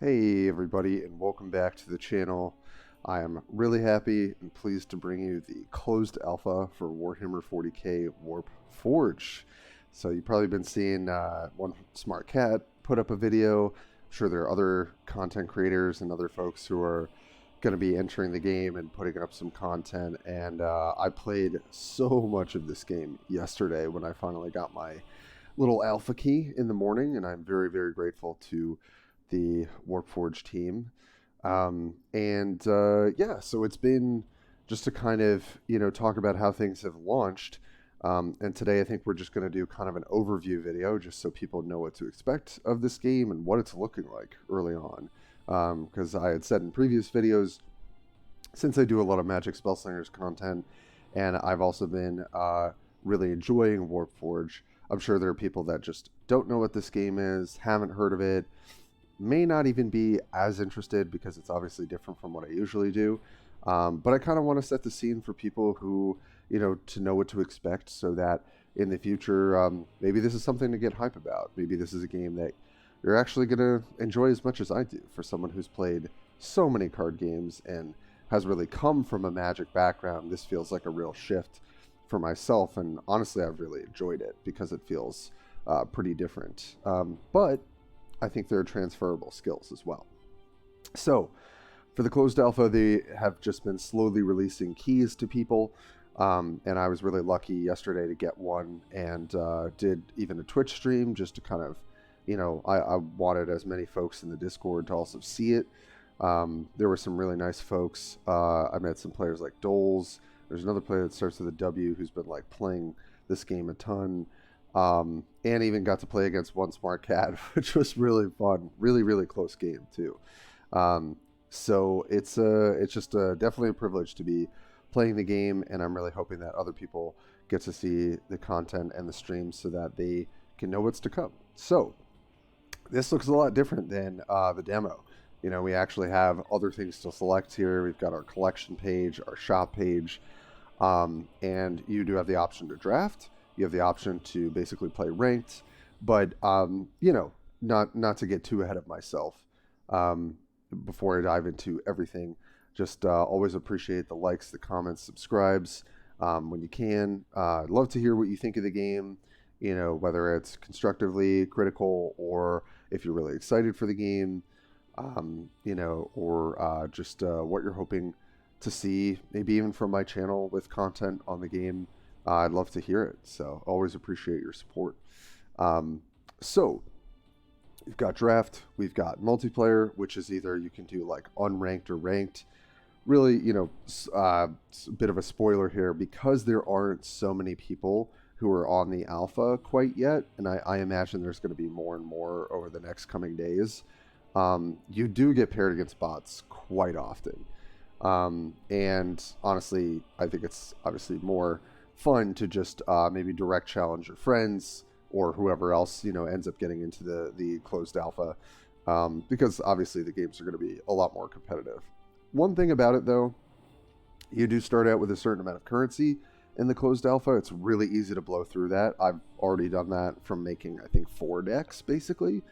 Hey everybody, and welcome back to the channel. I am really happy and pleased to bring you the closed alpha for Warhammer 40K Warpforge. So you've probably been seeing one smart cat put up a video. I'm sure there are other content creators and other folks who are going to be entering the game and putting up some content. And I played so much of this game yesterday when I finally got my little alpha key in the morning, and I'm very, very grateful to the Warpforge team. Yeah, so it's been just to kind of, talk about how things have launched. And today I think we're just going to do kind of an overview video just so people know what to expect of this game and what it's looking like early on. Because I had said in previous videos, since I do a lot of Magic Spellslingers content, and I've also been really enjoying Warpforge, I'm sure there are people that just don't know what this game is, haven't heard of it, may not even be as interested because it's obviously different from what I usually do. But I kind of want to set the scene for people who, to know what to expect so that in the future, maybe this is something to get hype about. Maybe this is a game that you're actually going to enjoy as much as I do. For someone who's played so many card games and has really come from a Magic background, this feels like a real shift for myself. And honestly, I've really enjoyed it because it feels pretty different. But I think there are transferable skills as well. So, for the closed alpha, they have just been slowly releasing keys to people. And I was really lucky yesterday to get one and did even a Twitch stream just to kind of, I wanted as many folks in the Discord to also see it. There were some really nice folks. I met some players like Doles. There's another player that starts with a W who's been like playing this game a ton. And even got to play against one smart cat, which was really fun. Really, really close game too. So it's just definitely a privilege to be playing the game, and I'm really hoping that other people get to see the content and the streams so that they can know what's to come. So this looks a lot different than the demo. We actually have other things to select here. We've got our collection page, our shop page, and you do have the option to draft. You have the option to basically play ranked, but not to get too ahead of myself. Before I dive into everything, just always appreciate the likes, the comments, subscribes when you can. I'd love to hear what you think of the game. Whether it's constructively critical or if you're really excited for the game, or just what you're hoping to see, maybe even from my channel with content on the game. I'd love to hear it. So always appreciate your support. So we've got draft, we've got multiplayer, which is either you can do like unranked or ranked. Really, a bit of a spoiler here because there aren't so many people who are on the alpha quite yet, and I imagine there's going to be more and more over the next coming days. You do get paired against bots quite often. And honestly, I think it's obviously more fun to just maybe direct challenge your friends or whoever else ends up getting into the closed alpha, because obviously the games are going to be a lot more competitive. One thing about it though, you do start out with a certain amount of currency in the closed alpha. It's really easy to blow through that. I've already done that from making I think 4 decks basically.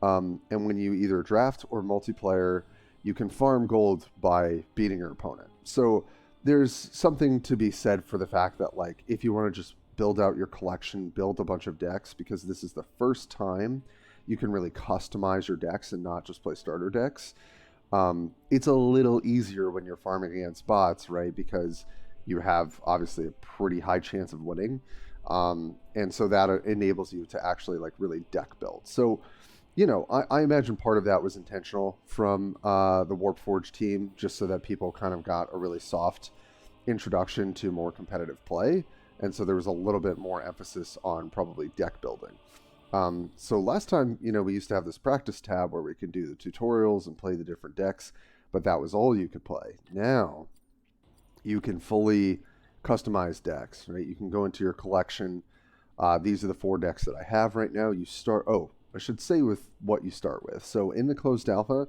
And when you either draft or multiplayer, you can farm gold by beating your opponent. So there's something to be said for the fact that, like, if you want to just build out your collection, build a bunch of decks, because this is the first time you can really customize your decks and not just play starter decks. It's a little easier when you're farming against bots, right? Because you have obviously a pretty high chance of winning. And so that enables you to actually like really deck build. So, I imagine part of that was intentional from the Warpforge team, just so that people kind of got a really soft introduction to more competitive play. And so there was a little bit more emphasis on probably deck building. So last time, we used to have this practice tab where we could do the tutorials and play the different decks, but that was all you could play. Now you can fully customize decks, right? You can go into your collection. These are the 4 decks that I have right now. You start, I should say with what you start with. So in the closed alpha,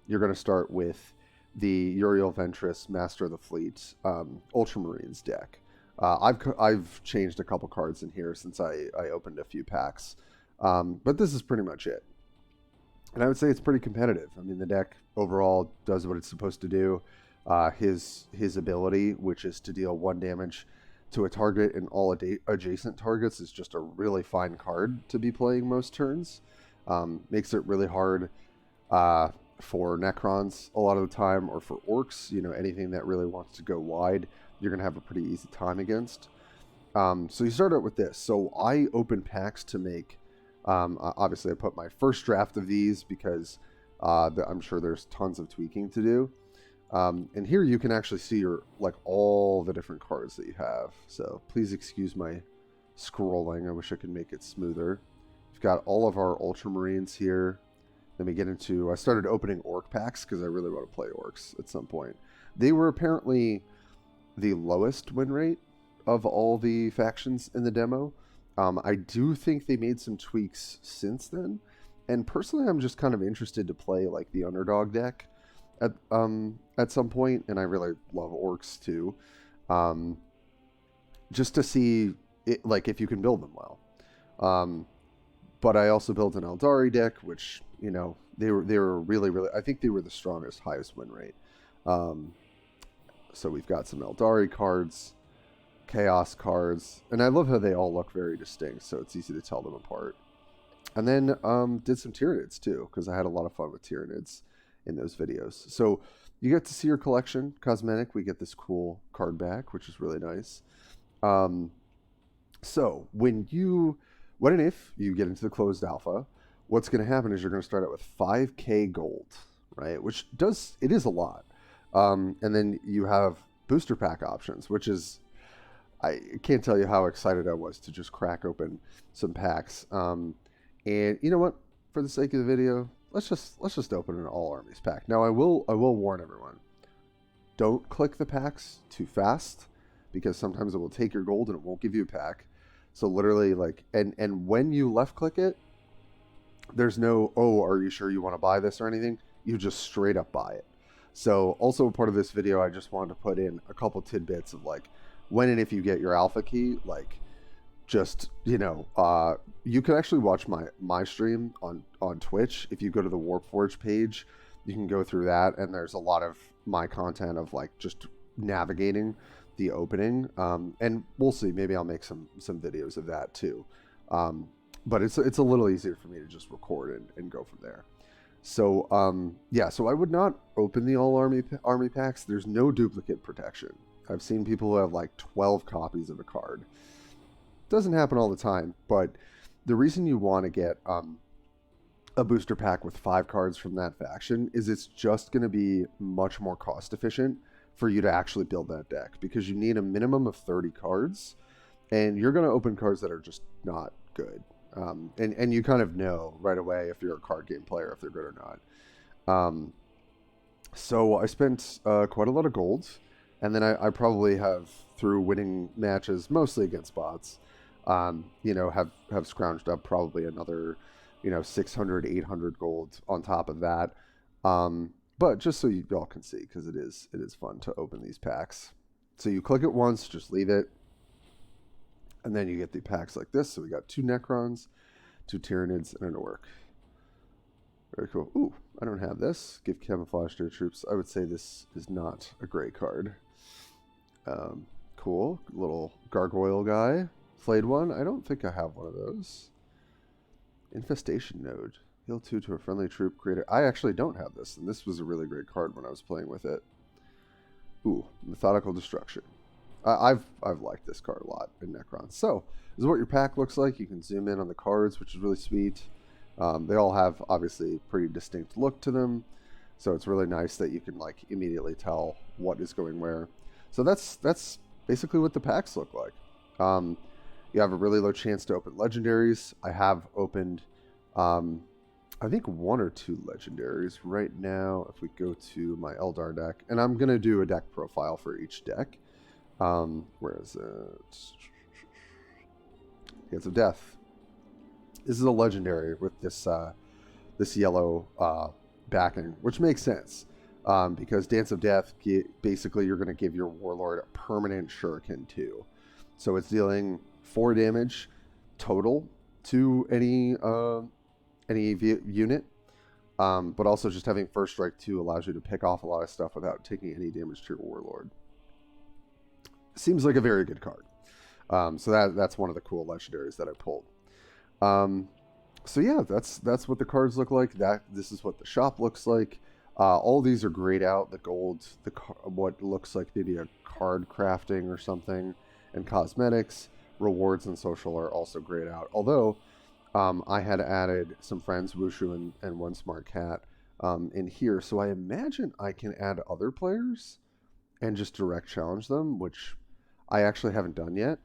you're going to start with the Uriel Ventress Master of the Fleet Ultramarines deck. I've changed a couple cards in here since I opened a few packs, but this is pretty much it. And I would say it's pretty competitive. I mean, the deck overall does what it's supposed to do. His ability, which is to deal 1 damage to a target and all adjacent targets, is just a really fine card to be playing most turns. Makes it really hard for Necrons a lot of the time, or for Orcs. You know, anything that really wants to go wide, you're going to have a pretty easy time against. So you start out with this. So I open packs to make, obviously I put my first draft of these because I'm sure there's tons of tweaking to do. And here you can actually see all the different cards that you have. So please excuse my scrolling. I wish I could make it smoother. We've got all of our Ultramarines here. Then we get into, I started opening Orc packs because I really want to play Orcs at some point. They were apparently the lowest win rate of all the factions in the demo. I do think they made some tweaks since then. And personally, I'm just kind of interested to play like the underdog deck at some point, and I really love Orcs too, just to see it, like if you can build them well. But I also built an Aeldari deck, which, you know, they were really, I think they were the strongest, highest win rate. So we've got some Aeldari cards, Chaos cards, and I love how they all look very distinct, so it's easy to tell them apart. And then did some Tyranids too, because I had a lot of fun with Tyranids in those videos. So you get to see your collection cosmetic. We get this cool card back, which is really nice. So when and if you get into the closed alpha, what's going to happen is you're going to start out with 5k gold, right? Which is a lot. And then you have booster pack options, which is, I can't tell you how excited I was to just crack open some packs. And you know what? For the sake of the video, let's just open an all armies pack. Now I will warn everyone: don't click the packs too fast, because sometimes it will take your gold and it won't give you a pack. So literally, like, and when you left click it, there's no, oh, are you sure you want to buy this or anything? You just straight up buy it. So also part of this video, I just wanted to put in a couple tidbits of like, when and if you get your alpha key, like, just, you know, you can actually watch my stream on Twitch. If you go to the Warpforge page, you can go through that, and there's a lot of my content of like just navigating the opening. And we'll see, maybe I'll make some videos of that too. But it's a little easier for me to just record and go from there. So yeah, so I would not open the all army packs. There's no duplicate protection. I've seen people who have like 12 copies of a card. Doesn't happen all the time, but the reason you want to get a booster pack with 5 cards from that faction is it's just going to be much more cost efficient for you to actually build that deck, because you need a minimum of 30 cards, and you're going to open cards that are just not good. And you kind of know right away if you're a card game player if they're good or not. So I spent quite a lot of gold, and then I probably have, through winning matches mostly against bots, you know, have scrounged up probably another, you know, 600, 800 gold on top of that. But just so you all can see, because it is fun to open these packs. So you click it once, just leave it, and then you get the packs like this. So we got 2 Necrons, 2 Tyranids, and an Orc. Very cool. Ooh, I don't have this. Give camouflage to your troops. I would say this is not a great card. Cool. Little gargoyle guy. Flayed one. I don't think I have one of those. Infestation node. Heal 2 to a friendly troop creator. I actually don't have this, and this was a really great card when I was playing with it. Ooh, methodical destruction. I've liked this card a lot in Necron. So this is what your pack looks like. You can zoom in on the cards, which is really sweet. They all have obviously pretty distinct look to them, so it's really nice that you can like immediately tell what is going where. So that's basically what the packs look like. You have a really low chance to open legendaries. I have opened I think 1 or 2 legendaries right now. If we go to my Eldar deck, and I'm gonna do a deck profile for each deck. Where is it? Dance of Death. This is a legendary with this this yellow backing, which makes sense, because Dance of Death, basically you're going to give your warlord a permanent shuriken too, so it's dealing 4 damage total to any unit, But also just having First Strike 2 allows you to pick off a lot of stuff without taking any damage to your Warlord. Seems like a very good card. So that's one of the cool legendaries that I pulled. So yeah, that's what the cards look like. This is what the shop looks like. All these are grayed out. The gold, what looks like maybe a card crafting or something, and cosmetics, rewards, and social are also grayed out. Although I had added some friends, Wushu and One Smart Cat, in here, so I imagine I can add other players and just direct challenge them, which I actually haven't done yet.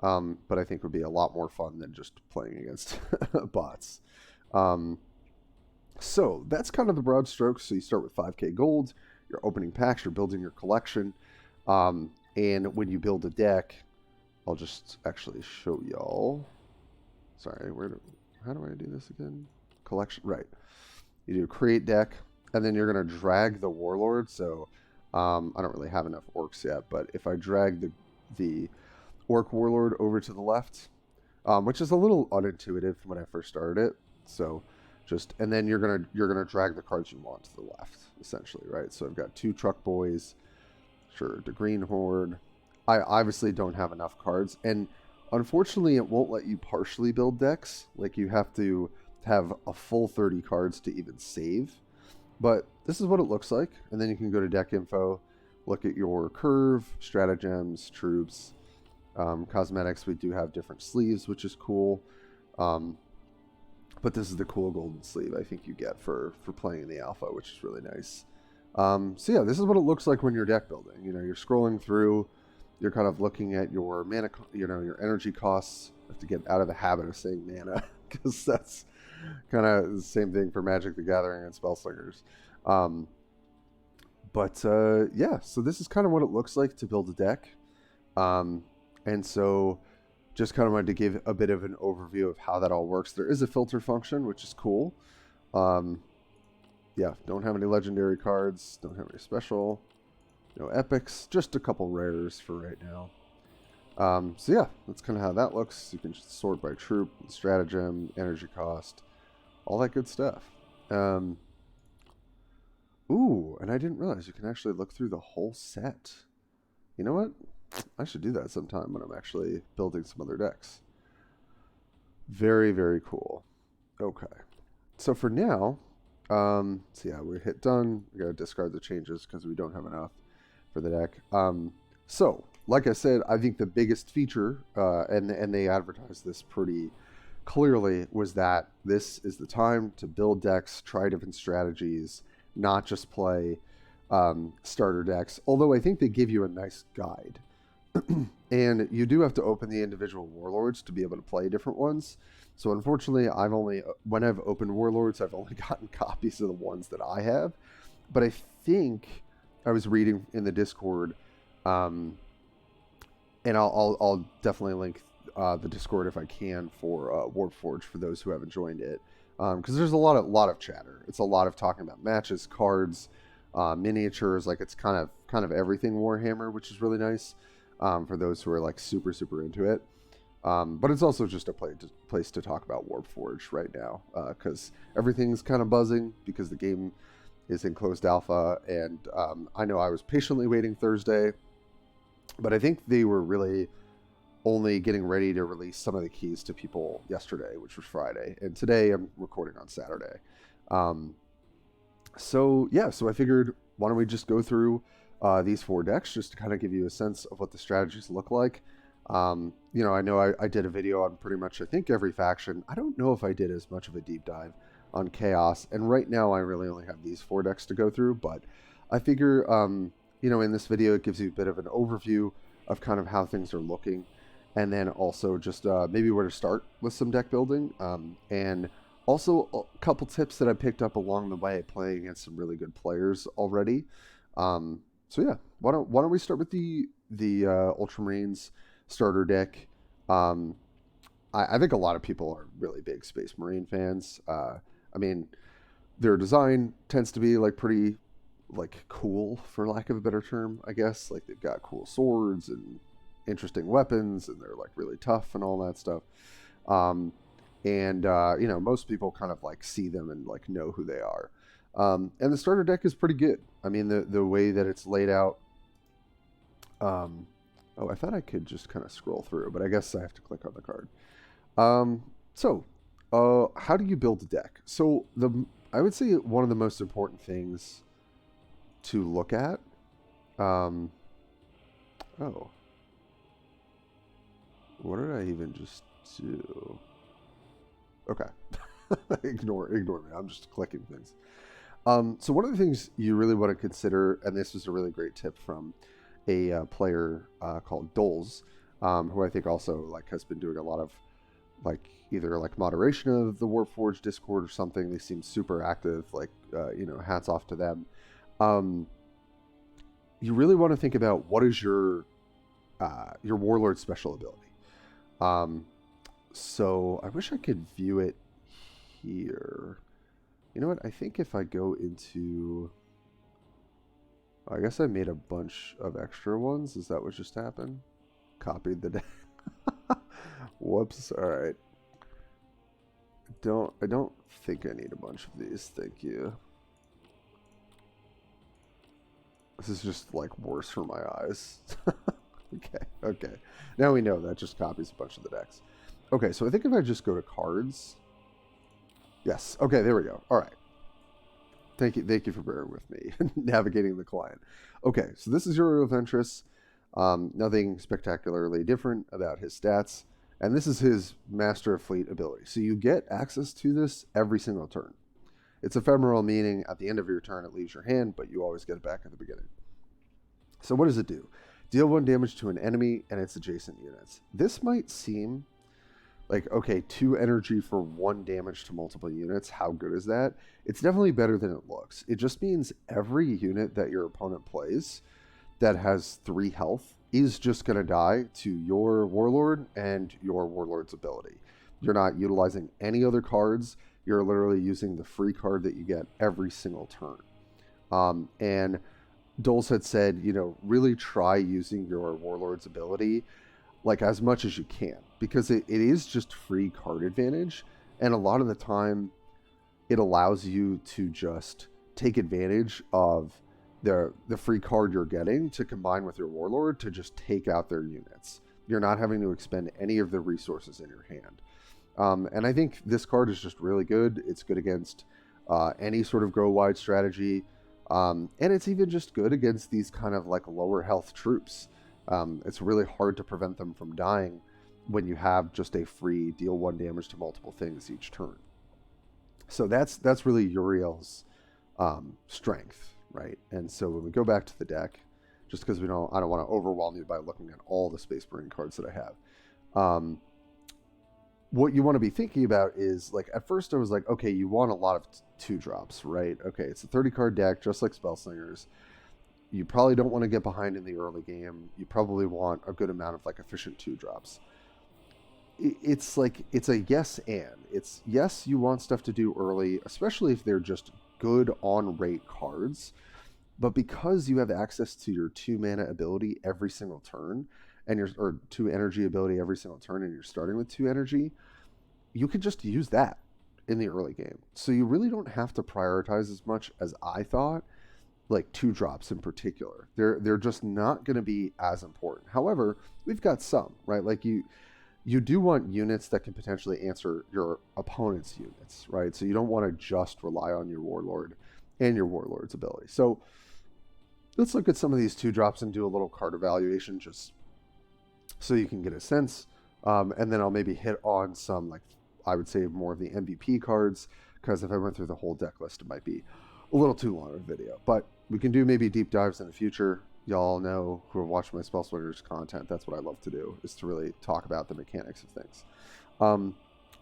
But I think would be a lot more fun than just playing against bots. So that's kind of the broad strokes. So you start with 5k gold, you're opening packs, you're building your collection. And when you build a deck, I'll just actually show y'all. Sorry, how do I do this again? Collection, right. You do create deck, and then you're going to drag the Warlord. So I don't really have enough orcs yet, but if I drag the Orc Warlord over to the left, which is a little unintuitive when I first started it. So and then you're gonna drag the cards you want to the left, essentially, right? So I've got 2 Truck Boys, sure, the Green Horde. I obviously don't have enough cards, and unfortunately it won't let you partially build decks. Like, you have to have a full 30 cards to even save. But this is what it looks like, and then you can go to deck info, look at your curve, stratagems, troops, cosmetics. We do have different sleeves, which is cool. But this is the cool golden sleeve I think you get for playing in the alpha, which is really nice. So yeah, this is what it looks like when you're deck building. You know, you're scrolling through, you're kind of looking at your mana, your energy costs. I have to get out of the habit of saying mana, because that's kind of the same thing for Magic the Gathering and Spellslingers. Yeah, so this is kind of what it looks like to build a deck. And so just kind of wanted to give a bit of an overview of how that all works. There is a filter function, which is cool. Yeah, don't have any legendary cards, don't have any special, no epics, just a couple rares for right now. So yeah, that's kind of how that looks. You can just sort by troop, stratagem, energy cost, all that good stuff. Ooh, and I didn't realize you can actually look through the whole set. You know what? I should do that sometime when I'm actually building some other decks. Very, very cool. Okay. So for now, so yeah, we hit done. We got to discard the changes because we don't have enough for the deck. So, like I said, I think the biggest feature, and they advertised this pretty clearly, was that this is the time to build decks, try different strategies, not just play starter decks. Although I think they give you a nice guide. And you do have to open the individual warlords to be able to play different ones. So unfortunately, when I've opened warlords, I've only gotten copies of the ones that I have. But I think I was reading in the Discord, and I'll definitely link the Discord if I can for Warpforge for those who haven't joined it, because there's a lot of chatter. It's a lot of talking about matches, cards, miniatures. Like, it's kind of everything Warhammer, which is really nice. For those who are like super into it, but it's also just a place to talk about Warpforge right now, because everything's kind of buzzing because the game is in closed alpha, and I know I was patiently waiting Thursday, but I think they were really only getting ready to release some of the keys to people yesterday, which was Friday, and today I'm recording on Saturday. So I figured, why don't we just go through these 4 decks just to kind of give you a sense of what the strategies look like. I know I did a video on pretty much, I think, every faction. I don't know if I did as much of a deep dive on Chaos, and right now I really only have these 4 decks to go through, but I figure, in this video it gives you a bit of an overview of kind of how things are looking, and then also just maybe where to start with some deck building, and also a couple tips that I picked up along the way playing against some really good players already. So yeah, why don't we start with the Ultramarines starter deck? I think a lot of people are really big Space Marine fans. I mean, their design tends to be like pretty like cool, for lack of a better term, I guess. Like, they've got cool swords and interesting weapons, and they're like really tough and all that stuff. Most people kind of like see them and like know who they are. And the starter deck is pretty good. I mean, the way that it's laid out. Oh, I thought I could just kind of scroll through, but I guess I have to click on the card. How do you build a deck? So I would say one of the most important things to look at. Oh, what did I even just do? Okay, ignore me. I'm just clicking things. So one of the things you really want to consider, and this was a really great tip from a player called Doles, who I think also has been doing a lot of either moderation of the Warpforge Discord or something. They seem super active. Hats off to them. You really want to think about what is your Warlord special ability. So I wish I could view it here. You know what? I think if I go into... I guess I made a bunch of extra ones. Is that what just happened? Copied the deck. Whoops. All right. I don't think I need a bunch of these. Thank you. This is just worse for my eyes. Okay. Now we know that just copies a bunch of the decks. Okay, so I think if I just go to cards. Yes. Okay, there we go. All right. Thank you for bearing with me navigating the client. Okay, so this is your Ventress. Nothing spectacularly different about his stats. And this is his Master of Fleet ability. So you get access to this every single turn. It's ephemeral, meaning at the end of your turn it leaves your hand, but you always get it back at the beginning. So what does it do? Deal 1 damage to an enemy and its adjacent units. This might seem okay, 2 energy for 1 damage to multiple units. How good is that? It's definitely better than it looks. It just means every unit that your opponent plays that has 3 health is just going to die to your Warlord and your Warlord's ability. You're not utilizing any other cards. You're literally using the free card that you get every single turn. And Doles had said, really try using your Warlord's ability as much as you can, because it is just free card advantage, and a lot of the time it allows you to just take advantage of the free card you're getting to combine with your Warlord to just take out their units. You're not having to expend any of the resources in your hand. And I think this card is just really good. It's good against any sort of grow wide strategy, and it's even just good against these kind of lower health troops. It's really hard to prevent them from dying when you have just a free deal 1 damage to multiple things each turn. So that's really Uriel's strength, right? And so when we go back to the deck, just because I don't want to overwhelm you by looking at all the Space Marine cards that I have. What you want to be thinking about is at first I was okay, you want a lot of 2-drops, right? Okay, it's a 30 card deck, just like Spellslingers. You probably don't want to get behind in the early game. You probably want a good amount of efficient 2-drops. It's a yes and. It's yes, you want stuff to do early, especially if they're just good on rate cards. But because you have access to your 2 mana ability every single turn, or 2 energy ability every single turn, and you're starting with 2 energy, you could just use that in the early game. So you really don't have to prioritize as much as I thought. 2-drops in particular, they're just not going to be as important. However, we've got some, right? You do want units that can potentially answer your opponent's units, right? So you don't want to just rely on your Warlord and your Warlord's ability. So let's look at some of these 2-drops and do a little card evaluation just so you can get a sense. And then I'll maybe hit on some, I would say more of the MVP cards, because if I went through the whole deck list, it might be a little too long of a video. But we can do maybe deep dives in the future. Y'all know who are watching my Spell Splitters content, that's what I love to do, is to really talk about the mechanics of things.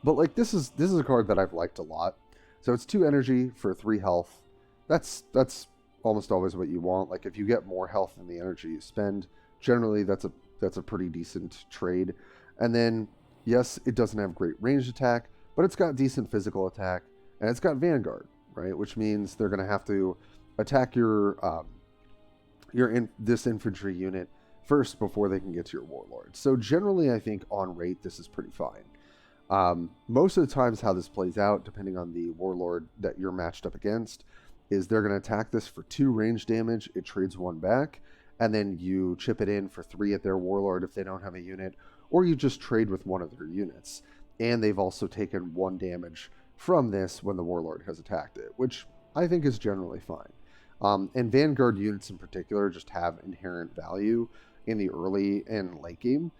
But this is a card that I've liked a lot. So it's 2 energy for 3 health. That's almost always what you want. If you get more health than the energy you spend, generally that's a pretty decent trade. And then yes, it doesn't have great ranged attack, but it's got decent physical attack, and it's got Vanguard, right? Which means they're going to have to attack this infantry unit first before they can get to your Warlord. So generally, I think on rate, this is pretty fine. Most of the times how this plays out, depending on the Warlord that you're matched up against, is they're going to attack this for 2 range damage. It trades 1 back, and then you chip it in for 3 at their warlord if they don't have a unit, or you just trade with one of their units. And they've also taken 1 damage from this when the warlord has attacked it, which I think is generally fine. And Vanguard units in particular just have inherent value in the early and late game,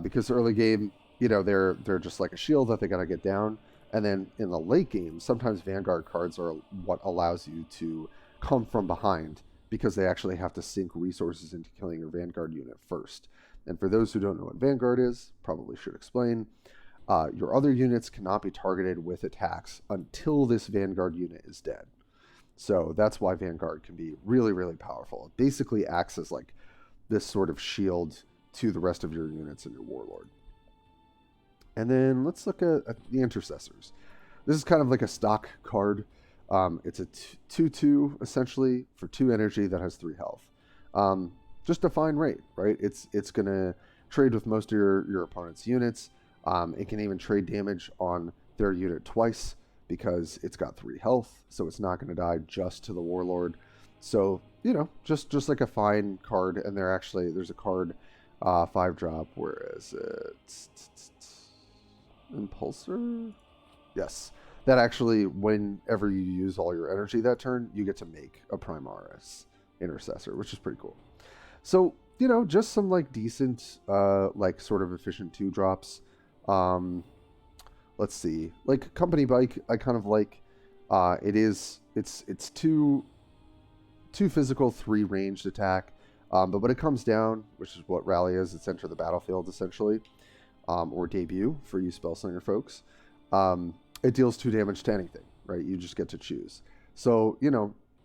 because early game, they're just like a shield that they got to get down. And then in the late game, sometimes Vanguard cards are what allows you to come from behind, because they actually have to sink resources into killing your Vanguard unit first. And for those who don't know what Vanguard is, probably should explain, your other units cannot be targeted with attacks until this Vanguard unit is dead. So that's why Vanguard can be really, really powerful. It basically acts as like this sort of shield to the rest of your units and your warlord. And then let's look at the Intercessors. This is kind of like a stock card. It's a 2/2 essentially for 2 energy that has 3 health. Just a fine rate, right? It's going to trade with most of your opponent's units. It can even trade damage on their unit twice because it's got 3 health, so it's not going to die just to the warlord. So, just like a fine card. And there's a card 5-drop, whereas it's Impulsor? Yes. That actually, whenever you use all your energy that turn, you get to make a Primaris Intercessor, which is pretty cool. So, just some like decent, like sort of efficient 2-drops. Let's see. Like Company Bike, I kind of like. It's 2 physical, 3 ranged attack. But when it comes down, which is what Rally is, it's enter the battlefield essentially. Or debut for you Spellslinger folks. It deals 2 damage to anything, right? You just get to choose. So,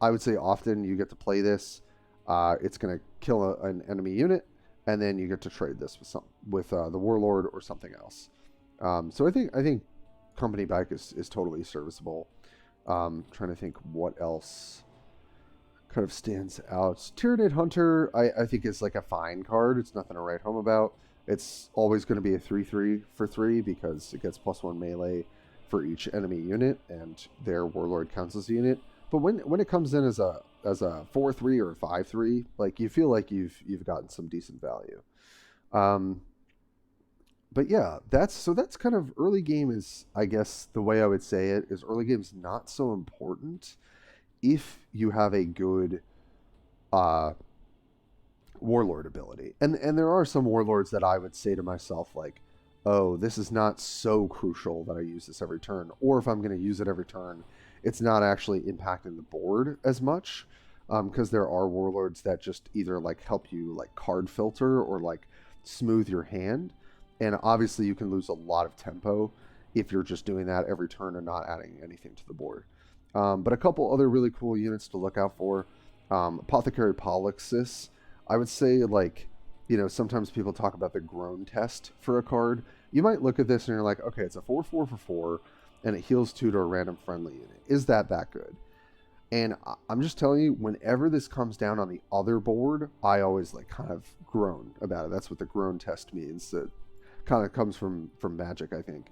I would say often you get to play this. It's going to kill an enemy unit, and then you get to trade this with the warlord or something else. So I think Company Bike is totally serviceable. Trying to think what else kind of stands out. Tyranid Hunter, I think is like a fine card. It's nothing to write home about. It's always going to be a 3/3 for 3 because it gets +1 melee for each enemy unit, and their warlord counts as a unit. But when it comes in as a 4/3 or a 5/3, like you feel like you've gotten some decent value. But yeah, that's kind of early game. Is, I guess the way I would say it is, early game's not so important if you have a good warlord ability. And there are some warlords that I would say to myself like, oh, this is not so crucial that I use this every turn, or if I'm going to use it every turn, it's not actually impacting the board as much, because there are warlords that just either like help you like card filter or like smooth your hand. And obviously you can lose a lot of tempo if you're just doing that every turn and not adding anything to the board. But a couple other really cool units to look out for. Apothecary Polixis. I would say, like, sometimes people talk about the groan test for a card. You might look at this and you're like, okay, it's a 4/4 for 4, and it heals 2 to a random friendly unit. Is that good? And I'm just telling you, whenever this comes down on the other board, I always like kind of groan about it. That's what the groan test means. It kind of comes from Magic, I think.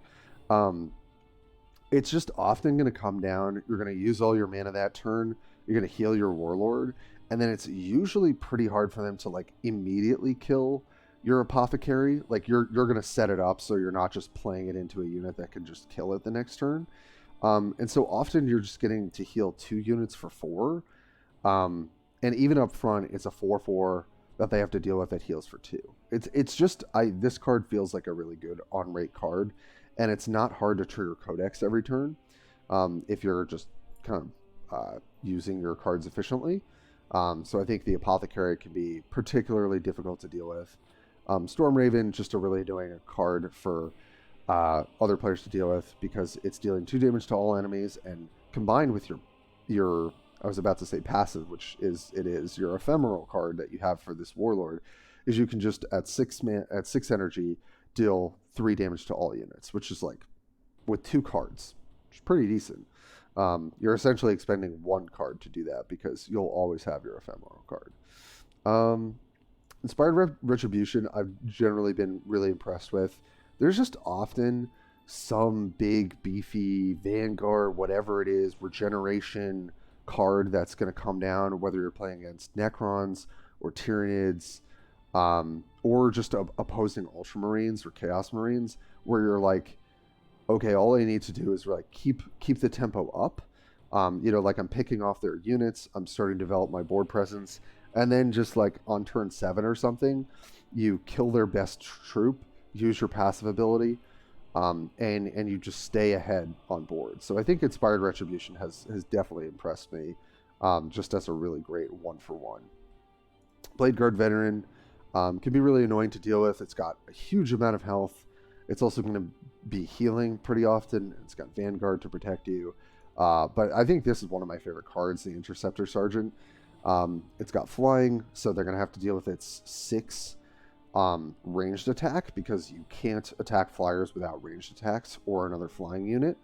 It's just often going to come down. You're going to use all your mana that turn. You're going to heal your warlord. And then it's usually pretty hard for them to like immediately kill your apothecary. Like you're going to set it up so you're not just playing it into a unit that can just kill it the next turn. And so often you're just getting to heal 2 units for 4. And even up front, it's a 4/4 that they have to deal with that heals for 2. It's just, this card feels like a really good on-rate card, and it's not hard to trigger Codex every turn if you're just kind of using your cards efficiently. So I think the Apothecary can be particularly difficult to deal with. Stormraven, just a really annoying card for other players to deal with because it's dealing 2 damage to all enemies, and combined with your I was about to say passive, which is your ephemeral card that you have for this warlord, is you can just at 6 energy deal 3 damage to all units, which is like with 2 cards, which is pretty decent. You're essentially expending 1 card to do that because you'll always have your ephemeral card. Inspired Retribution, I've generally been really impressed with. There's just often some big, beefy Vanguard, whatever it is, regeneration, card that's going to come down, whether you're playing against Necrons or Tyranids, or just opposing Ultramarines or Chaos Marines, where you're like, okay, all I need to do is like keep the tempo up. Like I'm picking off their units, I'm starting to develop my board presence, and then just like on turn 7 or something, you kill their best troop, use your passive ability, and you just stay ahead on board. So I think Inspired Retribution has definitely impressed me, just as a really great 1-for-1. Blade Guard Veteran can be really annoying to deal with. It's got a huge amount of health. It's also going to be healing pretty often. It's got Vanguard to protect you. But I think this is one of my favorite cards, the Interceptor Sergeant. It's got flying, so they're going to have to deal with its 6 ranged attack, because you can't attack flyers without ranged attacks or another flying unit.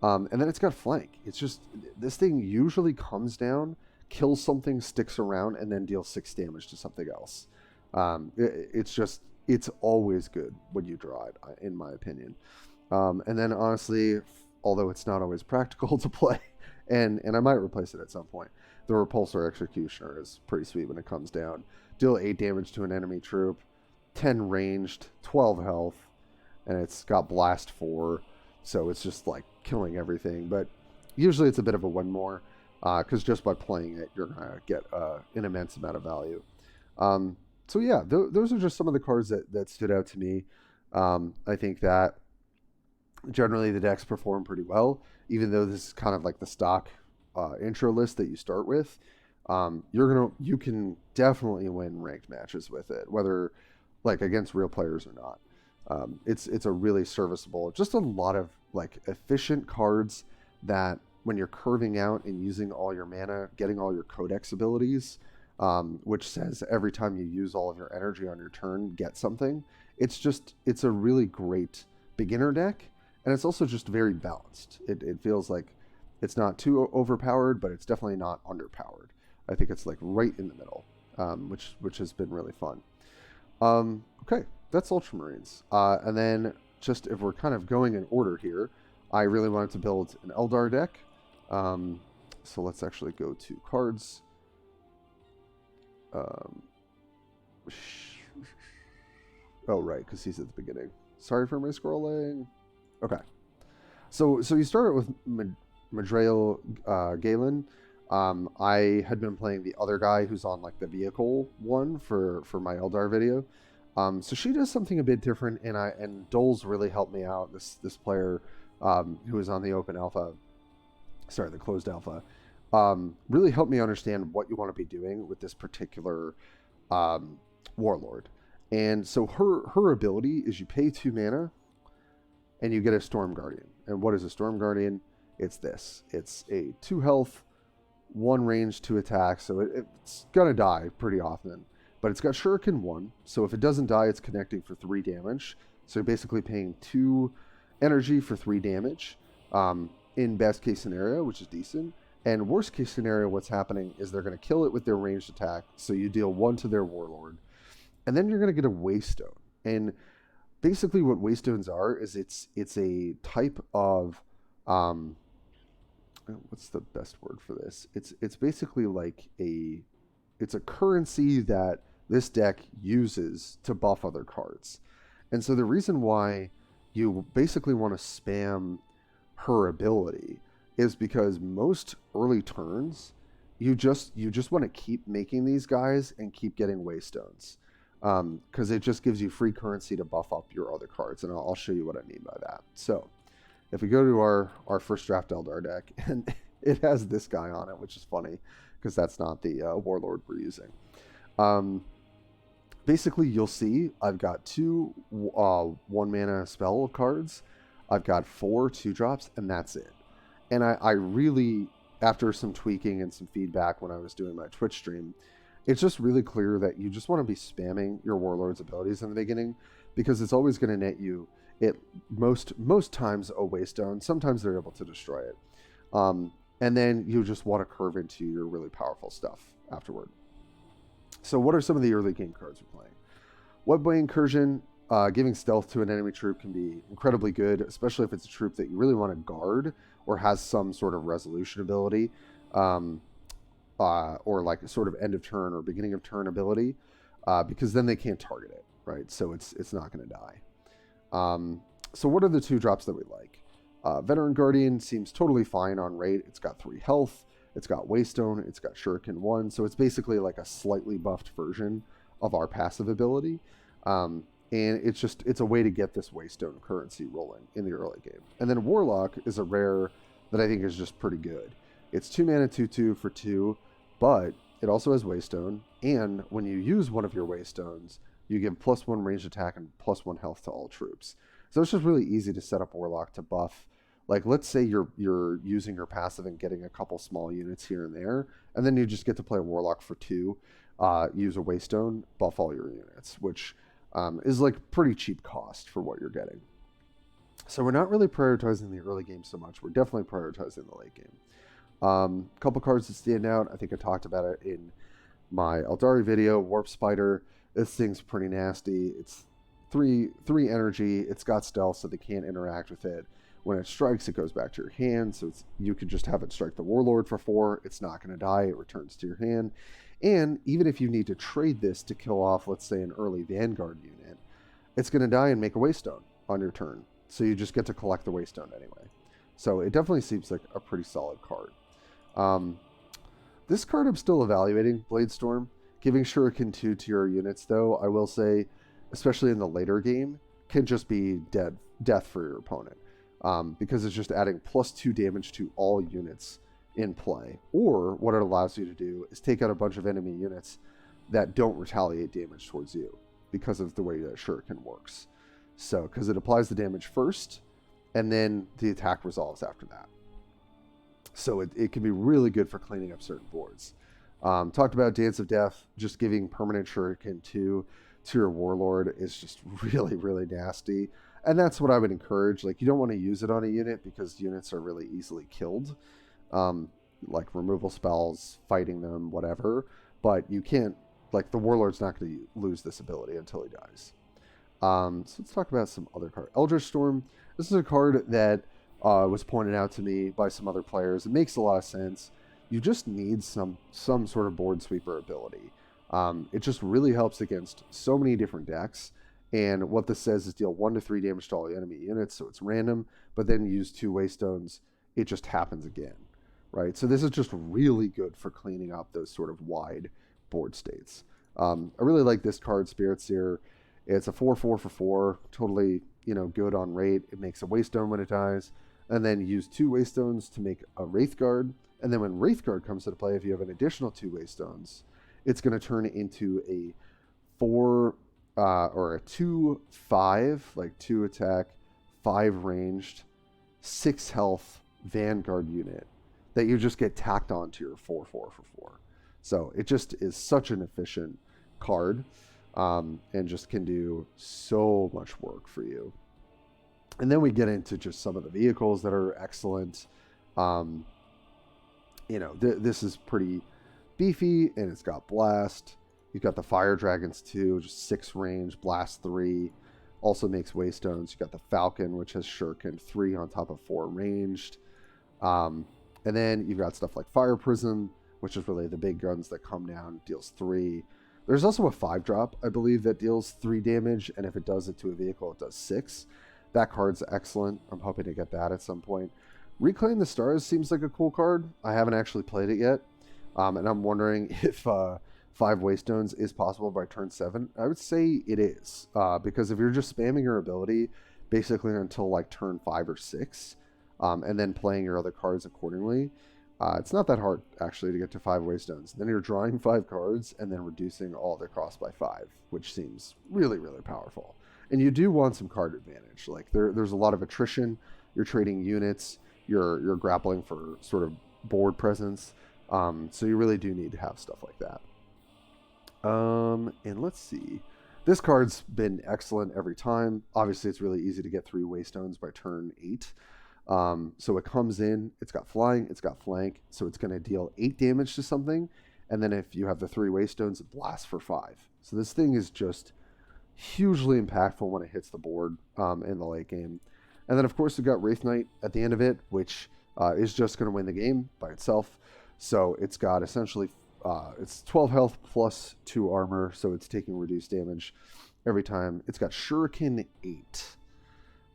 And then it's got flank. It's just, this thing usually comes down, kills something, sticks around, and then deals 6 damage to something else. It's always good when you draw it, in my opinion. And then honestly, although it's not always practical to play, and I might replace it at some point, the Repulsor Executioner is pretty sweet when it comes down. Deal 8 damage to an enemy troop, 10 ranged, 12 health, and it's got Blast 4, so it's just like killing everything. But usually it's a bit of a one more, because just by playing it, you're going to get an immense amount of value. So yeah, those are just some of the cards that stood out to me. I think that generally the decks perform pretty well, even though this is kind of like the stock intro list that you start with. You can definitely win ranked matches with it, whether like against real players or not. It's a really serviceable, just a lot of like efficient cards that when you're curving out and using all your mana, getting all your codex abilities, which says every time you use all of your energy on your turn, get something. It's a really great beginner deck, and it's also just very balanced. It feels like it's not too overpowered, but it's definitely not underpowered. I think it's like right in the middle, which has been really fun. Okay, that's Ultramarines. And then just if we're kind of going in order here, I really wanted to build an Aeldari deck. So let's actually go to cards. Oh, right, because he's at the beginning. Sorry for my scrolling. Okay. So you started with Madrail Galen. I had been playing the other guy who's on like the vehicle one for my Eldar video. So she does something a bit different, and Dole's really helped me out. This player who is on the open alpha, the closed alpha, really helped me understand what you want to be doing with this particular warlord. And so her ability is you pay 2 mana and you get a Storm Guardian. And what is a Storm Guardian? It's this. It's a 2 health, 1 range, 2 attack. So it's gonna die pretty often. But it's got Shuriken 1. So if it doesn't die, it's connecting for 3 damage. So you're basically paying 2 energy for 3 damage. In best case scenario, which is decent. And worst case scenario, what's happening is they're going to kill it with their ranged attack. So you deal 1 to their warlord. And then you're going to get a Waystone. And basically what Waystones are is it's a type of, what's the best word for this? It's basically like it's a currency that this deck uses to buff other cards. And so the reason why you basically want to spam her ability is because most early turns, you just want to keep making these guys and keep getting Waystones, because it just gives you free currency to buff up your other cards, and I'll show you what I mean by that. So if we go to our first draft Eldar deck, and it has this guy on it, which is funny because that's not the warlord we're using. Basically, you'll see I've got 2 1 mana spell cards. I've got 4 2-drops, and that's it. And I really, after some tweaking and some feedback when I was doing my Twitch stream, it's just really clear that you just want to be spamming your warlord's abilities in the beginning, because it's always going to net you most times a Waystone. Sometimes they're able to destroy it. And then you just want to curve into your really powerful stuff afterward. So what are some of the early game cards we're playing? Webway Incursion. Giving stealth to an enemy troop can be incredibly good, especially if it's a troop that you really want to guard or has some sort of resolution ability. um, or like a sort of end of turn or beginning of turn ability, because then they can't target it, right? So it's not going to die. So what are the 2 drops that we like? Veteran Guardian seems totally fine on rate. It's got 3 health. It's got Waystone. It's got Shuriken 1. So it's basically like a slightly buffed version of our passive ability. And it's a way to get this Waystone currency rolling in the early game. And then Warlock is a rare that I think is just pretty good. It's 2 mana 2/2 for 2, but it also has Waystone. And when you use one of your Waystones, you give +1 ranged attack and +1 health to all troops. So it's just really easy to set up Warlock to buff. Like, let's say you're using your passive and getting a couple small units here and there, and then you just get to play Warlock for 2, use a Waystone, buff all your units, which is like pretty cheap cost for what you're getting. So we're not really prioritizing the early game so much. We're definitely prioritizing the late game. Couple cards that stand out. I think I talked about it in my Aeldari video. Warp Spider. This thing's pretty nasty. It's 3 energy. It's got stealth, so they can't interact with it. When it strikes, it goes back to your hand, so you could just have it strike the Warlord for 4. It's not going to die. It returns to your hand. And even if you need to trade this to kill off, let's say, an early Vanguard unit, it's going to die and make a Waystone on your turn. So you just get to collect the Waystone anyway. So it definitely seems like a pretty solid card. This card I'm still evaluating, Bladestorm. Giving Shuriken 2 to your units, though, I will say, especially in the later game, can just be death for your opponent. Because it's just adding +2 damage to all units in play. Or what it allows you to do is take out a bunch of enemy units that don't retaliate damage towards you because of the way that Shuriken works. So, because it applies the damage first, and then the attack resolves after that. So it can be really good for cleaning up certain boards. Talked about Dance of Death, just giving permanent Shuriken 2 to your Warlord is just really, really nasty. And that's what I would encourage. Like, you don't want to use it on a unit because units are really easily killed. Like removal spells, fighting them, whatever. But you can't, like, the Warlord's not going to lose this ability until he dies. So let's talk about some other cards. Eldritch Storm. This is a card that was pointed out to me by some other players. It makes a lot of sense. You just need some sort of board sweeper ability. It just really helps against so many different decks. And what this says is deal 1 to 3 damage to all enemy units, so it's random, but then use 2 Waystones, it just happens again, right? So this is just really good for cleaning up those sort of wide board states. I really like this card, Spirit Seer. It's a 4/4 for 4, totally, good on rate. It makes a Waystone when it dies, and then use 2 Waystones to make a Wraithguard. And then when Wraithguard comes into play, if you have an additional 2 Waystones, it's going to turn into a 4 or a 2/5, like 2 attack, 5 ranged, 6 health Vanguard unit that you just get tacked onto your 4/4 for 4. So it just is such an efficient card, and just can do so much work for you. And then we get into just some of the vehicles that are excellent. This is pretty beefy, and it's got Blast. You've got the Fire Dragons too, just 6 range, Blast 3. Also makes Waystones. You've got the Falcon, which has Shuriken 3 on top of 4 ranged. And then you've got stuff like Fire Prism, which is really the big guns that come down, deals 3. There's also a 5-drop, I believe, that deals 3 damage, and if it does it to a vehicle, it does 6. That card's excellent. I'm hoping to get that at some point. Reclaim the Stars seems like a cool card. I haven't actually played it yet, and I'm wondering if 5 Waystones is possible by turn 7. I would say it is, because if you're just spamming your ability basically until like turn 5 or 6, and then playing your other cards accordingly, it's not that hard actually to get to 5 Waystones. Then you're drawing 5 cards and then reducing all their cost by 5, which seems really, really powerful. And you do want some card advantage. Like there's a lot of attrition. You're trading units. You're grappling for sort of board presence. So you really do need to have stuff like that. And let's see. This card's been excellent every time. Obviously, it's really easy to get 3 Waystones by turn 8. So it comes in, it's got flying, it's got flank, so it's going to deal 8 damage to something. And then if you have the 3 Waystones, it blasts for 5. So this thing is just hugely impactful when it hits the board in the late game. And then, of course, we've got Wraith Knight at the end of it, which is just going to win the game by itself. So it's got essentially, it's 12 health plus 2 armor, so it's taking reduced damage every time. It's got Shuriken 8.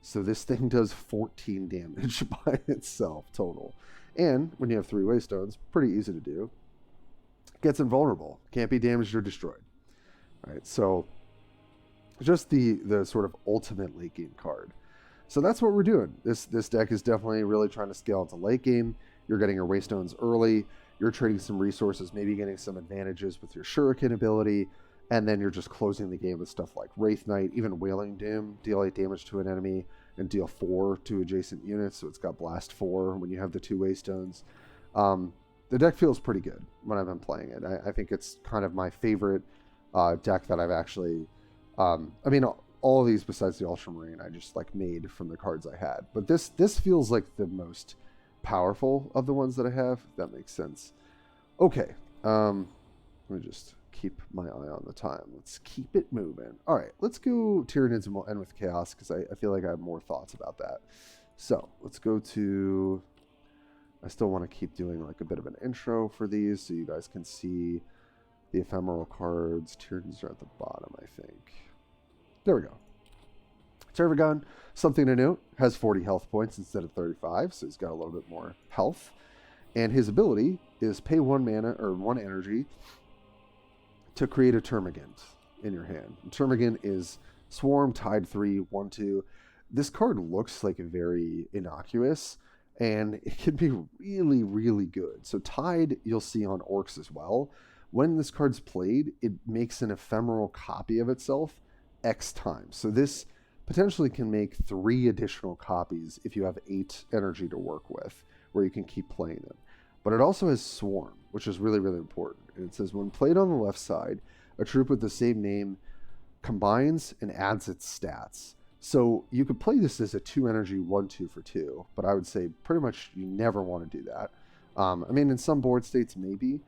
So this thing does 14 damage by itself total. And when you have 3 Waystones, pretty easy to do. Gets invulnerable. Can't be damaged or destroyed. All right, so just the sort of ultimate late game card. So that's what we're doing. This deck is definitely really trying to scale into late game. You're getting your Waystones early. You're trading some resources, maybe getting some advantages with your Shuriken ability. And then you're just closing the game with stuff like Wraith Knight, even Wailing Doom, deal 8 damage to an enemy and deal 4 to adjacent units. So it's got Blast 4 when you have the 2 Waystones. The deck feels pretty good when I've been playing it. I think it's kind of my favorite deck that I've actually... I mean, all of these besides the Ultramarine, I just like made from the cards I had. But this feels like the most powerful of the ones that I have, if that makes sense. Okay. Let me just keep my eye on the time. Let's keep it moving. All right, let's go Tyranids and we'll end with Chaos because I feel like I have more thoughts about that. So let's go to... I still want to keep doing like a bit of an intro for these so you guys can see the ephemeral cards. Tyranids are at the bottom, I think. There we go. Tervagon, something to note, has 40 health points instead of 35, so he's got a little bit more health. And his ability is pay 1 mana or 1 energy to create a Termagant in your hand. And Termagant is Swarm, Tide 3, 1/2. This card looks like very innocuous, and it can be really, really good. So Tide, you'll see on Orcs as well. When this card's played, it makes an ephemeral copy of itself X times. So this potentially can make 3 additional copies if you have 8 energy to work with, where you can keep playing them. But it also has Swarm, which is really, really important. And it says, when played on the left side, a troop with the same name combines and adds its stats. So you could play this as a 2 energy 1/2 for 2, but I would say pretty much you never want to do that. I mean, in some board states, maybe.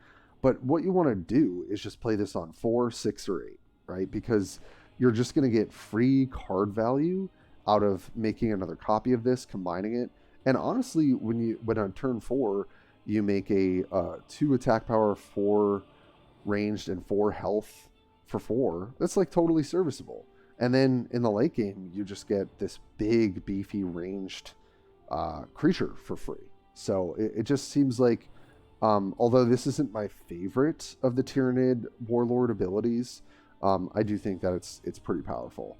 But what you want to do is just play this on 4, 6, or 8, right? Because you're just going to get free card value out of making another copy of this, combining it. And honestly, when on turn 4, you make a 2 attack power, 4 ranged, and 4 health for 4, that's like totally serviceable. And then in the late game, you just get this big, beefy, ranged creature for free. So it just seems like, although this isn't my favorite of the Tyranid Warlord abilities, I do think that it's pretty powerful.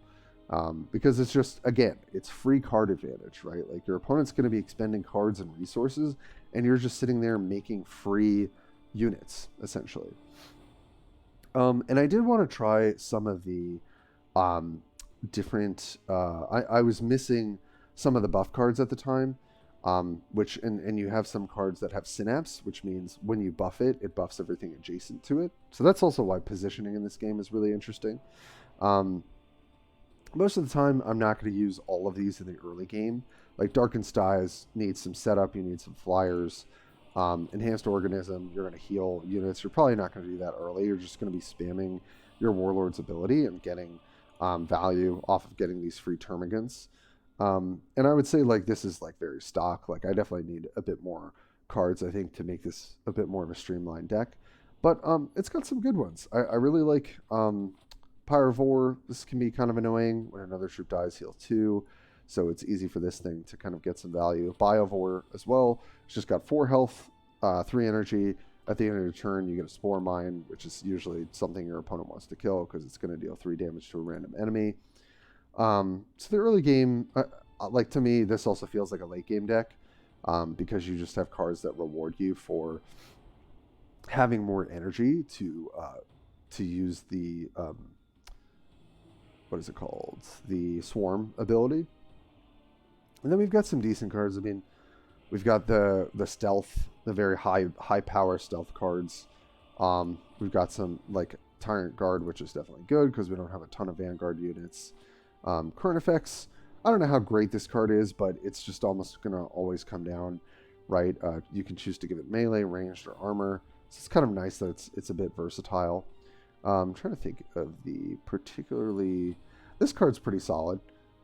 Because it's just, again, it's free card advantage, right? Like your opponent's going to be expending cards and resources, and you're just sitting there making free units, essentially. And I did want to try some of the different... I was missing some of the buff cards at the time, which and you have some cards that have Synapse, which means when you buff it, it buffs everything adjacent to it. So that's also why positioning in this game is really interesting. Most of the time, I'm not going to use all of these in the early game. Like Darkened Skies needs some setup, you need some flyers. Enhanced Organism, you're going to heal units. You're probably not going to do that early. You're just going to be spamming your Warlord's ability and getting value off of getting these free Termagants. And I would say like this is like very stock. Like I definitely need a bit more cards, I think, to make this a bit more of a streamlined deck. But it's got some good ones. I really like Pyrovore. This can be kind of annoying. When another troop dies, heal 2. So it's easy for this thing to kind of get some value. Biovore as well. It's just got 4 health, 3 energy. At the end of your turn, you get a Spore Mine, which is usually something your opponent wants to kill because it's going to deal 3 damage to a random enemy. So the early game, like to me, this also feels like a late game deck because you just have cards that reward you for having more energy to use the what is it called? The Swarm ability. And then we've got some decent cards. I mean, we've got the stealth, the very high power stealth cards. We've got some like Tyrant Guard, which is definitely good because we don't have a ton of Vanguard units. Current effects, I don't know how great this card is, but it's just almost going to always come down, right? You can choose to give it melee, ranged, or armor. So it's kind of nice that it's a bit versatile. I'm trying to think of the particularly... This card's pretty solid.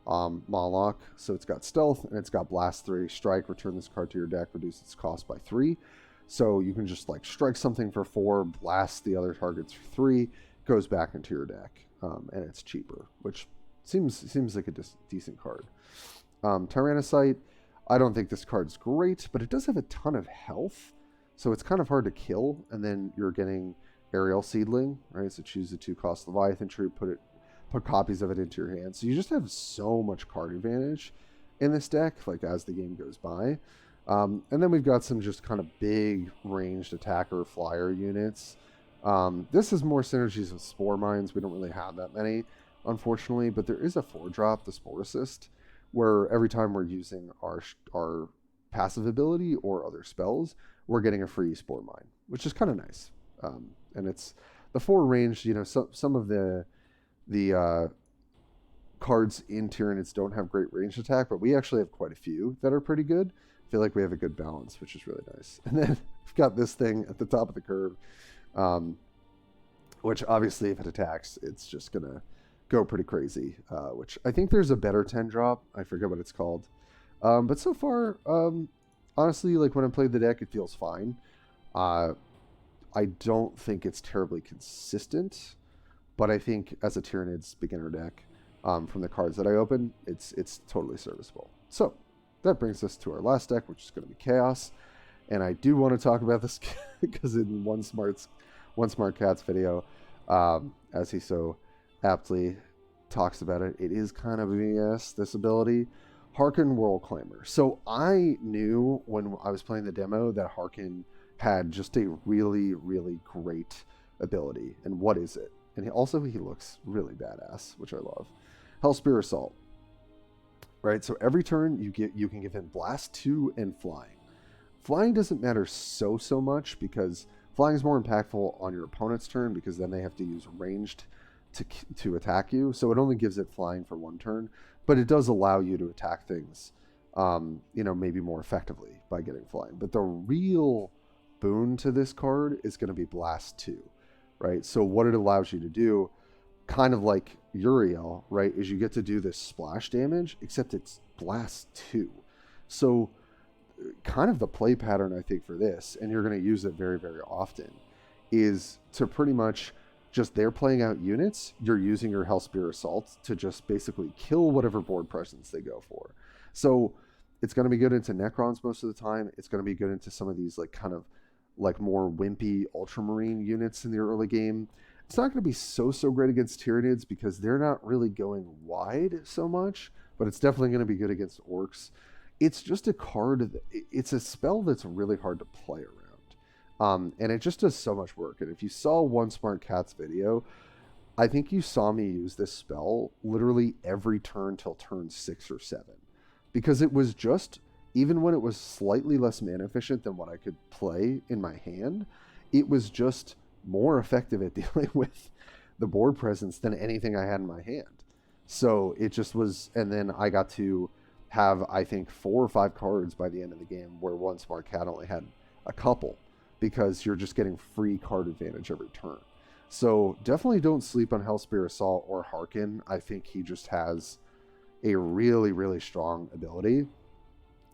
Moloch, so it's got stealth and it's got blast 3. Strike, return this card to your deck, reduce its cost by 3. So you can just like strike something for 4, blast the other targets for 3, goes back into your deck, and it's cheaper, which seems like a decent card. Tyrannocyte, I don't think this card's great, but it does have a ton of health, so it's kind of hard to kill. And then you're getting Aerial Seedling, right? So choose the 2-cost Leviathan Troop, put copies of it into your hand. So you just have so much card advantage in this deck, like as the game goes by. And then we've got some just kind of big ranged attacker flyer units. This is more synergies with Spore Mines. We don't really have that many, unfortunately, but there is a 4-drop, the Spore Assist, where every time we're using our passive ability or other spells, we're getting a free Spore Mine, which is kind of nice. And it's the 4 range, you know, some of the cards in Tyranids don't have great range attack, but we actually have quite a few that are pretty good. I feel like we have a good balance, which is really nice. And then we've got this thing at the top of the curve, which obviously if it attacks, it's just going to go pretty crazy, which I think there's a better 10-drop. I forget what it's called. But so far, honestly, like when I played the deck, it feels fine. I don't think it's terribly consistent, but I think as a Tyranids beginner deck, from the cards that I open, it's totally serviceable. So that brings us to our last deck, which is going to be Chaos. And I do want to talk about this because in One Smart Cat's video, as he so aptly talks about it, it is kind of BS, this ability. Harken World Climber. So I knew when I was playing the demo that Harken had just a really, really great ability. And what is it? And he looks really badass, which I love. Hellspear Assault. Right, so every turn you can give him Blast 2 and Flying. Flying doesn't matter so much because flying is more impactful on your opponent's turn because then they have to use ranged to attack you. So it only gives it flying for 1 turn, but it does allow you to attack things, maybe more effectively by getting flying. But the real boon to this card is going to be Blast 2, right? So what it allows you to do, kind of like Uriel, right, is you get to do this splash damage, except it's Blast 2. So kind of the play pattern, I think, for this, and you're going to use it very, very often, is to pretty much just they're playing out units, you're using your Hellspear Assault to just basically kill whatever board presence they go for. So it's going to be good into Necrons most of the time. It's going to be good into some of these like kind of like more wimpy Ultramarine units in the early game. It's not going to be so great against Tyranids because they're not really going wide so much, but it's definitely going to be good against Orcs. It's just a card, it's a spell that's really hard to play around. And it just does so much work. And if you saw One Smart Cat's video, I think you saw me use this spell literally every turn till turn 6 or 7. Because it was just, even when it was slightly less mana efficient than what I could play in my hand, it was just more effective at dealing with the board presence than anything I had in my hand. So it just was, and then I got to have, I think, 4 or 5 cards by the end of the game where One Smart Cat only had a couple because you're just getting free card advantage every turn. So definitely don't sleep on Hellspear Assault or Harken. I think he just has a really, really strong ability.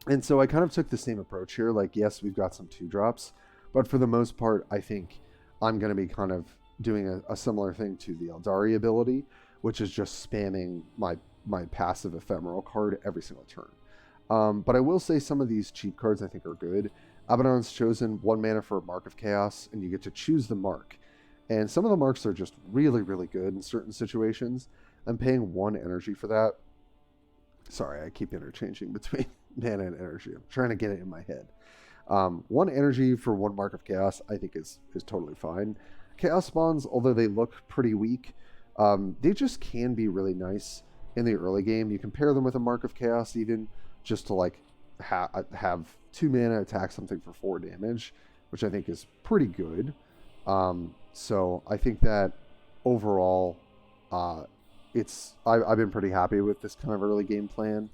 And so I kind of took the same approach here. Like, yes, we've got some 2-drops, but for the most part, I think I'm going to be kind of doing a similar thing to the Aeldari ability, which is just spamming my passive ephemeral card every single turn. But I will say some of these cheap cards I think are good. Abaddon's Chosen, 1 mana for a Mark of Chaos, and you get to choose the mark. And some of the marks are just really, really good in certain situations. I'm paying 1 energy for that. Sorry, I keep interchanging between mana and energy. I'm trying to get it in my head. 1 energy for 1 Mark of Chaos, I think is totally fine. Chaos Spawns, although they look pretty weak, they just can be really nice in the early game. You can pair them with a Mark of Chaos even, just to like have 2 mana attack something for 4 damage, which I think is pretty good. So I think that overall, I've been pretty happy with this kind of early game plan.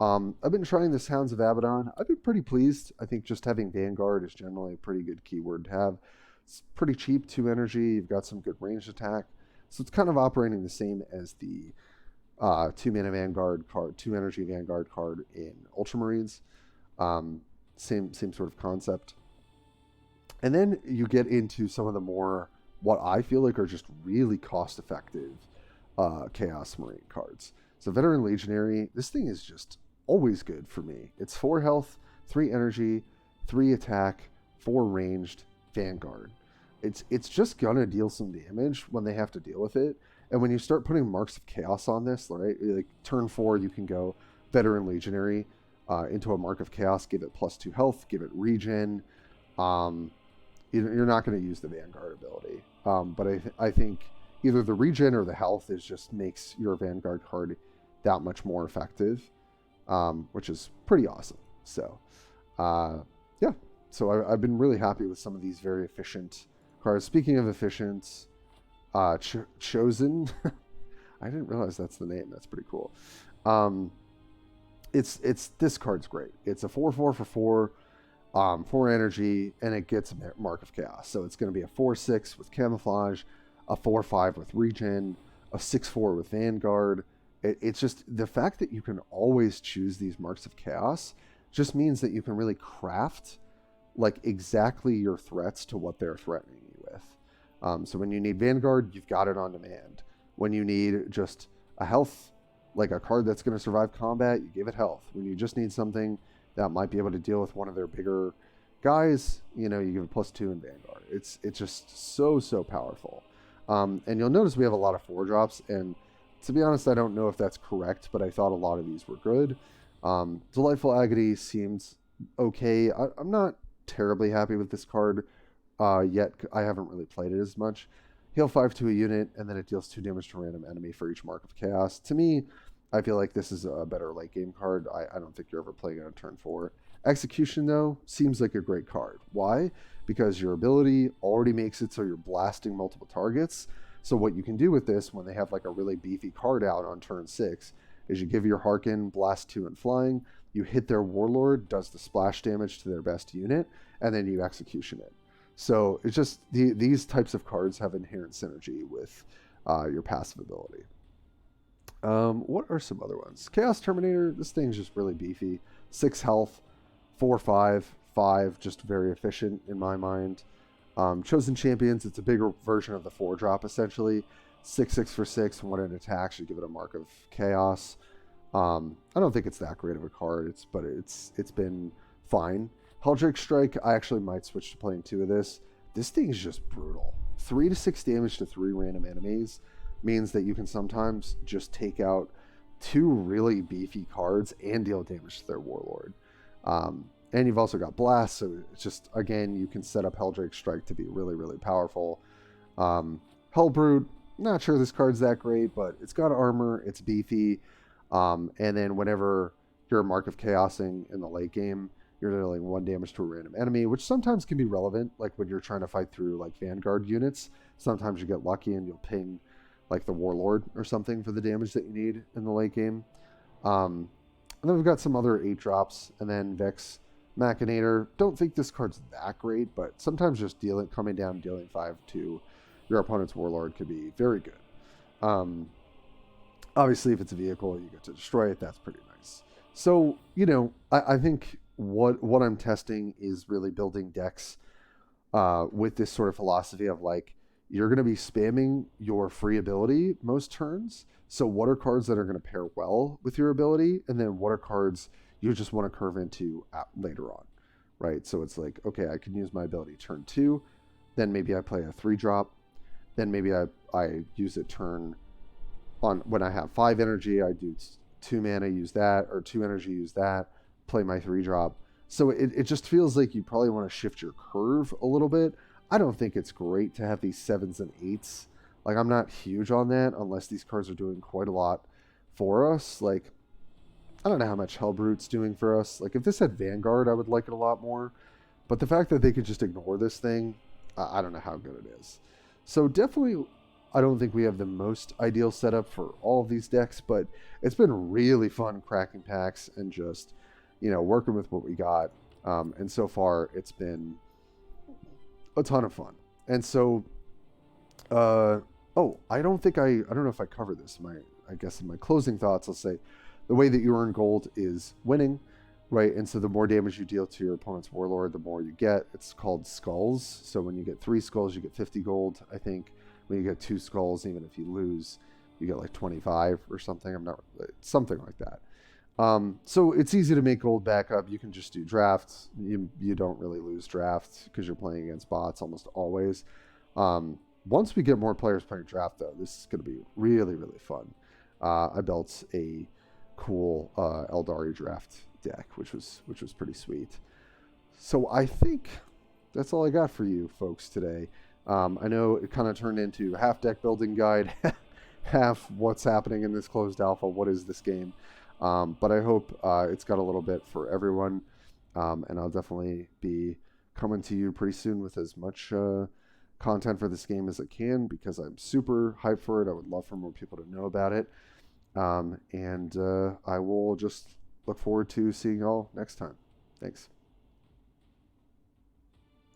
I've been trying this Hounds of Abaddon. I've been pretty pleased. I think just having Vanguard is generally a pretty good keyword to have. It's pretty cheap, 2 energy. You've got some good ranged attack. So it's kind of operating the same as the 2 mana Vanguard card, 2 energy Vanguard card in Ultramarines. Same sort of concept. And then you get into some of the more, what I feel like are just really cost-effective Chaos Marine cards. So Veteran Legionary, this thing is just always good for me. It's 4 health, 3 energy, 3 attack, 4 ranged, Vanguard. It's just gonna deal some damage when they have to deal with it. And when you start putting Marks of Chaos on this, right, like turn 4, you can go Veteran Legionary into a Mark of Chaos, give it +2 health, give it regen. You're not going to use the Vanguard ability. But I think either the regen or the health just makes your Vanguard card that much more effective, which is pretty awesome. So, yeah. So I've been really happy with some of these very efficient cards. Speaking of efficient, Chosen. I didn't realize that's the name. That's pretty cool. It's this card's great. It's a 4/4 for 4. 4 energy, and it gets a Mark of Chaos. So it's going to be a 4/6 with Camouflage, a 4/5 with Regen, a 6/4 with Vanguard. It's just the fact that you can always choose these Marks of Chaos just means that you can really craft like exactly your threats to what they're threatening you with. So when you need Vanguard, you've got it on demand. When you need just a health, like a card that's going to survive combat, you give it health. When you just need something that might be able to deal with one of their bigger guys, you give it +2 in Vanguard. It's just so powerful. And you'll notice we have a lot of 4-drops, and to be honest, I don't know if that's correct, but I thought a lot of these were good. Delightful Agony seems okay. I'm not terribly happy with this card yet. I haven't really played it as much. Heal 5 to a unit, and then it deals 2 damage to a random enemy for each Mark of Chaos. To me, I feel like this is a better late game card. I don't think you're ever playing it on turn 4. Execution, though, seems like a great card. Why? Because your ability already makes it so you're blasting multiple targets. So what you can do with this when they have like a really beefy card out on turn 6 is you give your Harkin, blast 2 and flying, you hit their Warlord, does the splash damage to their best unit, and then you execution it. So it's just these types of cards have inherent synergy with your passive ability. What are some other ones? Chaos Terminator, this thing's just really beefy. 6 health, 4/5, 5, just very efficient in my mind. Chosen Champions, it's a bigger version of the 4-drop essentially. 6/6 for 6, and when it attacks, you give it a Mark of Chaos. I don't think it's that great of a card, but it's been fine. Helldrake Strike, I actually might switch to playing 2 of this. This thing is just brutal. 3 to 6 damage to 3 random enemies means that you can sometimes just take out 2 really beefy cards and deal damage to their Warlord. And you've also got Blast, so it's just, again, you can set up Helldrake Strike to be really powerful. Hellbrute, not sure this card's that great, but it's got armor, it's beefy, and then whenever you're a Mark of Chaosing in the late game, you're dealing 1 damage to a random enemy, which sometimes can be relevant, like when you're trying to fight through like Vanguard units. Sometimes you get lucky and you'll ping like the Warlord or something for the damage that you need in the late game. And then we've got some other 8-drops, and then Vex Machinator. Don't think this card's that great, but sometimes just coming down, dealing 5 to your opponent's Warlord could be very good. Obviously, if it's a vehicle, you get to destroy it. That's pretty nice. So, I think what I'm testing is really building decks with this sort of philosophy of like, you're going to be spamming your free ability most turns. So what are cards that are going to pair well with your ability? And then what are cards you just want to curve into later on, right? So it's like, okay, I can use my ability turn 2. Then maybe I play a 3-drop. Then maybe I use it turn on when I have 5 energy. I do 2 mana, use that, or 2 energy, use that, play my 3-drop. So it just feels like you probably want to shift your curve a little bit. I don't think it's great to have these 7s and 8s. Like, I'm not huge on that unless these cards are doing quite a lot for us. Like, I don't know how much Hellbrute's doing for us. Like, if this had Vanguard, I would like it a lot more. But the fact that they could just ignore this thing, I don't know how good it is. So definitely, I don't think we have the most ideal setup for all of these decks, but it's been really fun cracking packs and just, working with what we got. And so far, it's been a ton of fun. And so, I don't know if I covered this. I guess in my closing thoughts, I'll say the way that you earn gold is winning. Right, and so the more damage you deal to your opponent's warlord, the more you get. It's called skulls. So when you get 3 skulls, you get 50 gold, I think. When you get 2 skulls, even if you lose, you get like 25 or something. I'm not something like that. So it's easy to make gold back up. You can just do drafts. You don't really lose drafts because you're playing against bots almost always. Once we get more players playing draft, though, this is going to be really, really fun. I built a cool Aeldari draft deck, which was pretty sweet. So I think that's all I got for you folks today. I know it kind of turned into half deck building guide, half what's happening in this closed alpha. What is this game? But I hope it's got a little bit for everyone, and I'll definitely be coming to you pretty soon with as much content for this game as I can, because I'm super hyped for it. I would love for more people to know about it, and I will just look forward to seeing y'all next time. Thanks.